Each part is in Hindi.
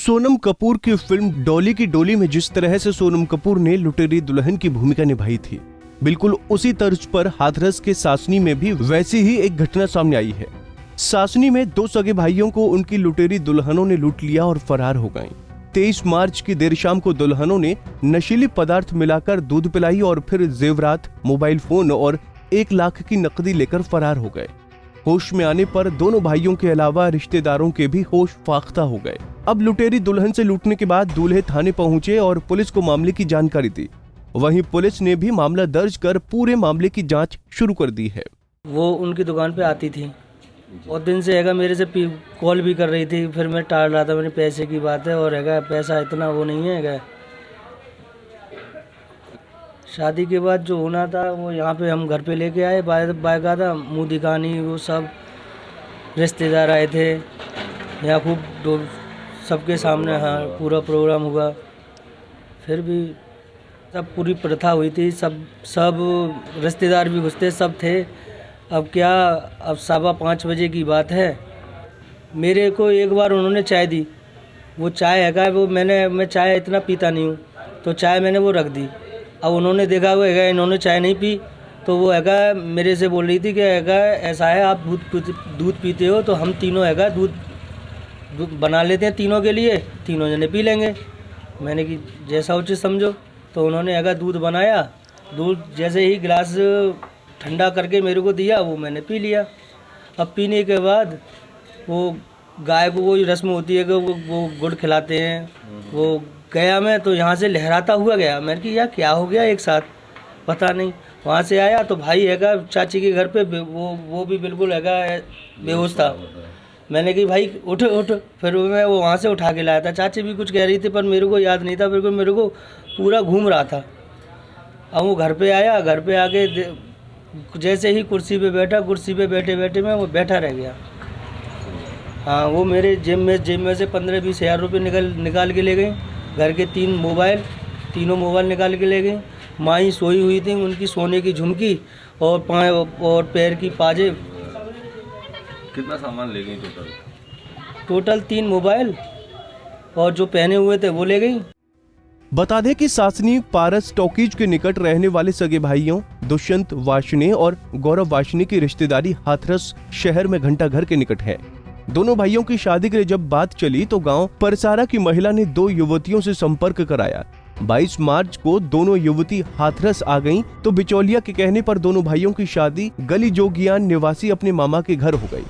सोनम कपूर की फिल्म डॉली की डोली में जिस तरह से सोनम कपूर ने लुटेरी दुल्हन की भूमिका निभाई थी, बिल्कुल उसी तर्ज पर हाथरस के सासनी में भी वैसी ही एक घटना सामने आई है। सासनी में दो सगे भाइयों को उनकी लुटेरी दुल्हनों ने लूट लिया और फरार हो गईं। 23 मार्च की देर शाम को दुल्हनों ने नशीली पदार्थ मिलाकर दूध पिलाई और फिर जेवरात, मोबाइल फोन और 1 लाख की नकदी लेकर फरार हो गए। होश में आने पर दोनों भाइयों के अलावा रिश्तेदारों के भी होश फाख्ता हो गए। अब लुटेरी दुल्हन से लूटने के बाद दूल्हे थाने पहुंचे और पुलिस को मामले की जानकारी दी। वहीं पुलिस ने भी मामला दर्ज कर पूरे मामले की जांच शुरू कर दी है। वो उनकी दुकान पे आती थी और दिन से हैगा मेरे से कॉल भी कर रही थी। फिर मैं टाल रहा था, मैंने पैसे की बात है और हैगा पैसा इतना वो नहीं है। शादी के बाद जो होना था वो यहाँ पे हम घर पे लेके आए। बाकायदा मुँह दिखानी, वो सब रिश्तेदार आए थे यहाँ, खूब सबके सामने हाँ पूरा प्रोग्राम हुआ। फिर भी सब पूरी प्रथा हुई थी, सब रिश्तेदार भी घुसते सब थे। अब क्या, अब 5:15 बजे की बात है। मेरे को एक बार उन्होंने चाय दी, वो चाय हैगा वो मैं चाय इतना पीता नहीं हूँ, तो चाय मैंने वो रख दी। अब उन्होंने देखा वो हैगा इन्होंने चाय नहीं पी, तो वो हैगा मेरे से बोल रही थी कि हैगा ऐसा है आप दूध पीते हो तो हम तीनों हैगा दूध बना लेते हैं तीनों के लिए, तीनों जने पी लेंगे। मैंने कि जैसा उचित समझो। तो उन्होंने हैगा दूध बनाया, दूध जैसे ही गिलास ठंडा करके मेरे को दिया वो मैंने पी लिया। अब पीने के बाद वो गाय को वो रस्म होती है कि वो गुड़ खिलाते हैं। वो गया मैं तो यहाँ से लहराता हुआ गया। मैंने कि यार क्या हो गया एक साथ, पता नहीं। वहाँ से आया तो भाई हैगा चाची के घर पे वो भी बिल्कुल हैगा बेहोश था। मैंने कि भाई उठ। फिर मैं वो वहाँ से उठा के लाया था। चाची भी कुछ कह रही थी पर मेरे को याद नहीं था, मेरे को पूरा घूम रहा था। अब वो घर पे आया, घर पे आके जैसे ही कुर्सी पे बैठा, कुर्सी पे बैठे बैठे मैं वो बैठा रह गया। हाँ, वो मेरे जेब में से 15-20 हज़ार रुपये निकाल के ले गई। घर के तीनों मोबाइल निकाल के ले गई। माँ सोई हुई थी, उनकी सोने की झुमकी और पैर की पाजेब। कितना सामान ले गई टोटल 3 मोबाइल और जो पहने हुए थे वो ले गई। बता दें कि सासनी पारस टॉकीज के निकट रहने वाले सगे भाइयों दुष्यंत वार्ष्णेय और गौरव वार्ष्णेय की रिश्तेदारी हाथरस शहर में घंटा घर के निकट है। दोनों भाइयों की शादी के लिए जब बात चली तो गांव परसारा की महिला ने 2 युवतियों से संपर्क कराया। 22 मार्च को दोनों युवती हाथरस आ गईं, तो बिचौलिया के कहने पर दोनों भाइयों की शादी गली जोगियान निवासी अपने मामा के घर हो गई।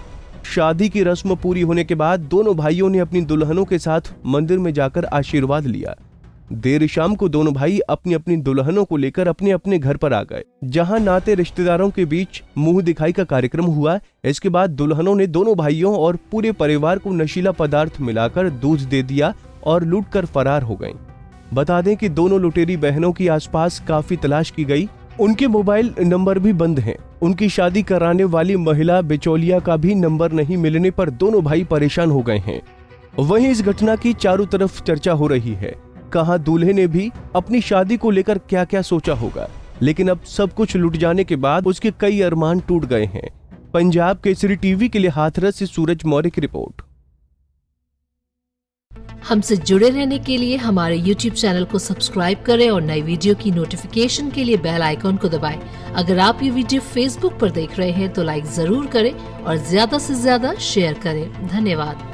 शादी की रस्म पूरी होने के बाद दोनों भाइयों ने अपनी दुल्हनों के साथ मंदिर में जाकर आशीर्वाद लिया। देर शाम को दोनों भाई अपनी अपनी दुल्हनों को लेकर अपने अपने घर पर आ गए, जहां नाते रिश्तेदारों के बीच मुंह दिखाई का कार्यक्रम हुआ। इसके बाद दुल्हनों ने दोनों भाइयों और पूरे परिवार को नशीला पदार्थ मिलाकर दूध दे दिया और लूटकर फरार हो गईं। बता दें कि दोनों लुटेरी बहनों की आसपास काफी तलाश की गई, उनके मोबाइल नंबर भी बंद हैं। उनकी शादी कराने वाली महिला बिचौलिया का भी नंबर नहीं मिलने पर दोनों भाई परेशान हो गए हैं। वहीं इस घटना की चारों तरफ चर्चा हो रही है। कहा दूल्हे ने भी अपनी शादी को लेकर क्या क्या सोचा होगा, लेकिन अब सब कुछ लुट जाने के बाद उसके कई अरमान टूट गए हैं। पंजाब केसरी टीवी के लिए हाथरस से सूरज मौर्य की रिपोर्ट। हमसे जुड़े रहने के लिए हमारे YouTube चैनल को सब्सक्राइब करें और नई वीडियो की नोटिफिकेशन के लिए बेल आइकॉन को दबाएं। अगर आप ये वीडियो Facebook पर देख रहे हैं तो लाइक जरूर करें और ज्यादा से ज्यादा शेयर करें। धन्यवाद।